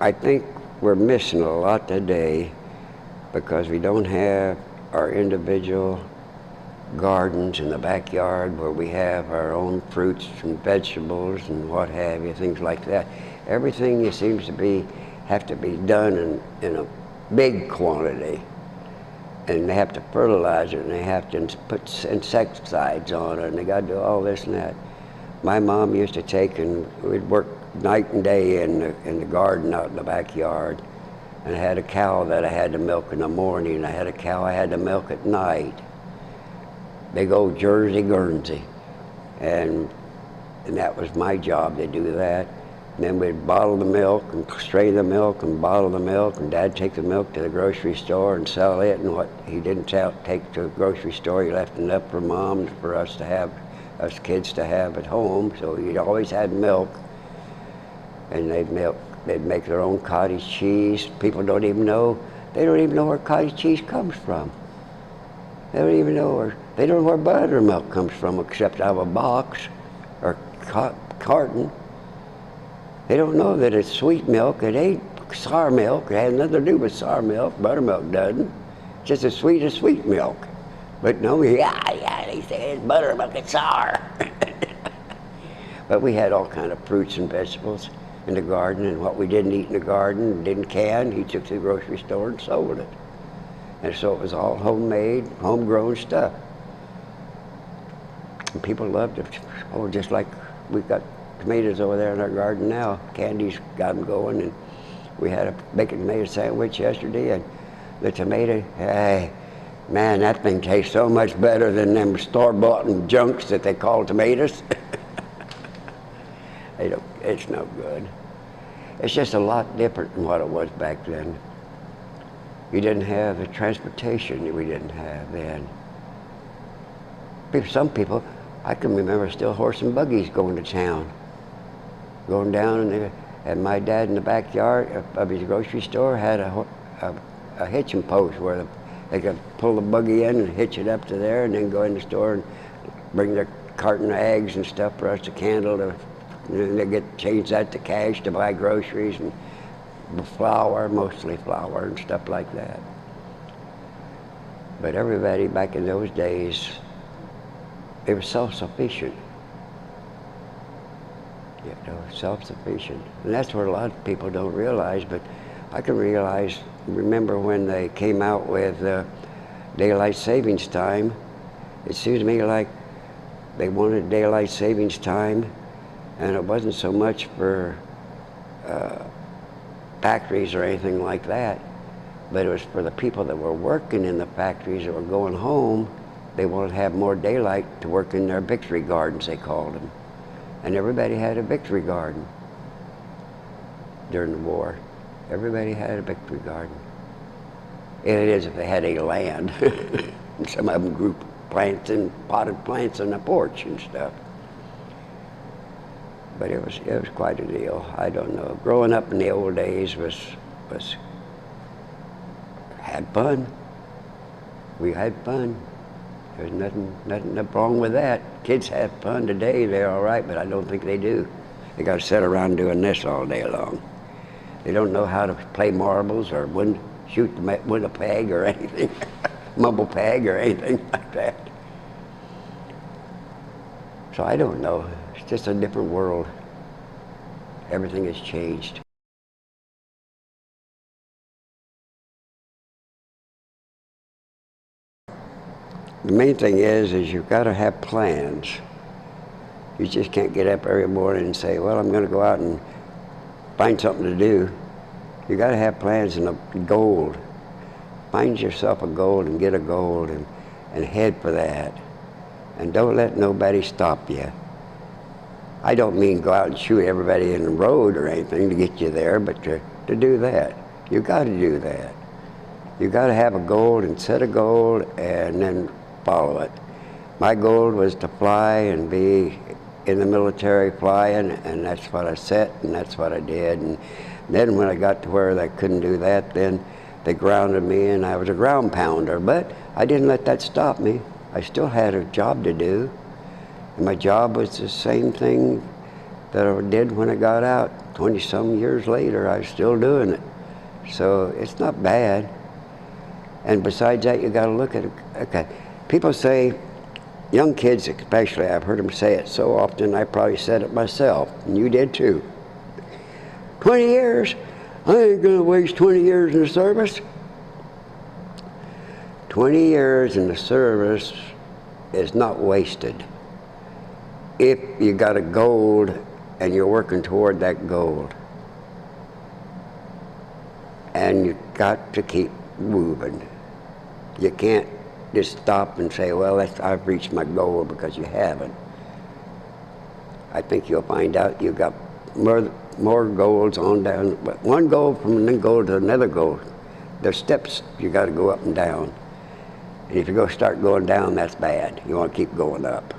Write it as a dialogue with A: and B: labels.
A: I think we're missing a lot today because we don't have our individual gardens in the backyard where we have our own fruits and vegetables and what have you, things like that. Everything seems to have to be done in a big quantity. And they have to fertilize it, and they have to put insecticides on it, and they got to do all this and that. My mom used to take, and we'd work night and day in the garden out in the backyard. And I had a cow that I had to milk in the morning, and I had a cow I had to milk at night. Big old Jersey Guernsey. And that was my job to do that. And then we'd bottle the milk and strain the milk and bottle the milk, and Dad'd take the milk to the grocery store and sell it, and what he didn't take to the grocery store, he left it up for Mom, for us kids to have at home. So he always had milk, and they'd make their own cottage cheese. People don't even know where cottage cheese comes from. They don't know where buttermilk comes from, except out of a box or carton. They don't know that it's sweet milk. It ain't sour milk. It has nothing to do with sour milk. Buttermilk doesn't. It's just as sweet as sweet milk. But no, they say it's buttermilk, it's sour. But we had all kind of fruits and vegetables in the garden, and what we didn't eat in the garden, didn't can, he took to the grocery store and sold it. And so it was all homemade, homegrown stuff. And people loved it. Oh, just like we've got tomatoes over there in our garden now. Candy's got them going, and we had a bacon tomato sandwich yesterday, and the tomato, hey, man, that thing tastes so much better than them store-bought and junks that they call tomatoes. It's no good. It's just a lot different than what it was back then. You didn't have the transportation that we didn't have then. Some people, I can remember still horse and buggies going to town. Going down, and my dad in the backyard of his grocery store had a hitching post where they could pull the buggy in and hitch it up to there, and then go in the store and bring their carton of eggs and stuff for us to candle. And they change that to cash to buy groceries and flour, mostly flour and stuff like that. But everybody back in those days, they were self-sufficient. Yeah, they were self-sufficient. And that's what a lot of people don't realize, but I can remember when they came out with daylight savings time. It seems to me like they wanted daylight savings time, and it wasn't so much for factories or anything like that, but it was for the people that were working in the factories that were going home. They wanted to have more daylight to work in their victory gardens, they called them. And everybody had a victory garden during the war. Everybody had a victory garden. And it is if they had any land. And some of them grew plants and potted plants on the porch and stuff. But it was quite a deal. I don't know. Growing up in the old days had fun. We had fun. There's nothing wrong with that. Kids have fun today, they're all right, but I don't think they do. They got to sit around doing this all day long. They don't know how to play marbles or shoot with a peg or anything, mumble peg or anything like that. So I don't know. It's just a different world. Everything has changed. The main thing is you've got to have plans. You just can't get up every morning and say, well, I'm going to go out and find something to do. You got to have plans and a goal. Find yourself a goal and get a goal and head for that. And don't let nobody stop you. I don't mean go out and shoot everybody in the road or anything to get you there, but to do that. You got to do that. You got to have a goal and set a goal and then follow it. My goal was to fly and be in the military flying, and that's what I set, and that's what I did. And then when I got to where I couldn't do that, then they grounded me, and I was a ground pounder. But I didn't let that stop me. I still had a job to do, and my job was the same thing that I did when I got out. 20-some years later, I was still doing it. So it's not bad. And besides that, you got to look at it. Okay. People say, young kids especially, I've heard them say it so often, I probably said it myself, and you did too. 20 years? I ain't going to waste 20 years in the service. 20 years in the service is not wasted if you got a goal and you're working toward that goal. And you got to keep moving. You can't just stop and say, well, I've reached my goal, because you haven't. I think you'll find out you've got more goals on down, but one goal from one goal to another goal. There's steps you got to go up and down. And if you start going down, that's bad. You want to keep going up.